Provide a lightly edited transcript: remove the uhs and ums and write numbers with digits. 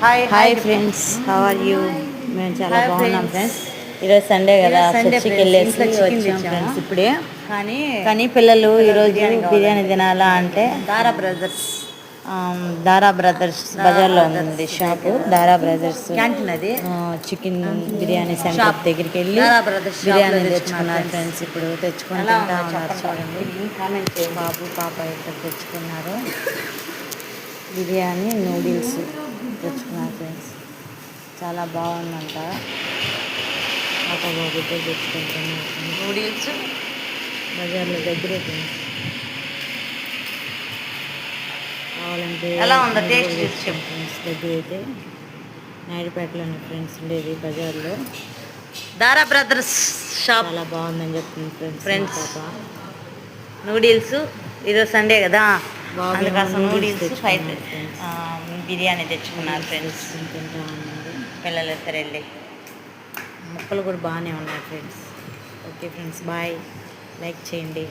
Hi friends, how are you? మేము చాలా బాగున్నాం ఫ్రెండ్స్. ఈరోజు సండే కదా, చర్చికి వెళ్ళేసి వచ్చాం ఫ్రెండ్స్ ఇప్పుడే. కానీ పిల్లలు ఈరోజు బిర్యానీ తినాలా అంటే దారా బ్రదర్స్ బజార్లో ఉంది షాపు. దారా బ్రదర్స్ చికెన్ బిర్యానీ సెంటర్ దగ్గరికి వెళ్ళి బిర్యానీ తెచ్చుకున్నారు ఫ్రెండ్స్. ఇప్పుడు తెచ్చుకొని తింటా ఉన్నారు. చూడండి, బాబు పాప ఇక్కడ తెచ్చుకున్నారు. బిర్యానీ నూడిల్స్ తెచ్చుకున్నారు ఫ్రెండ్స్. చాలా బాగుందంట. పాప బాబుతో తెచ్చుకుంటున్నారు నూడిల్స్. బజార్లో దగ్గరే ఫ్రెండ్స్. కావాలంటే ఎలా ఉందో టేస్ట్ చూసి ఫ్రెండ్స్. దగ్గర అయితే నాయుడుపేటలోని ఫ్రెండ్స్ ఉండేది బజార్లో. దారా బ్రదర్స్ షాప్ చాలా బాగుందని చెప్తుంది ఫ్రెండ్స్. పాప నూడిల్స్ ఈరోజు సండే కదా, బాబు అందుకోసం నూడిల్స్ తెచ్చుకున్నారు బిర్యానీ తెచ్చుకున్నారు ఫ్రెండ్స్. తింటా ఉన్నారు. పిల్లలు ఇద్దరు వెళ్ళి. ముక్కలు కూడా బాగానే ఉన్నాయి friends. Okay friends, bye. Like చేయండి.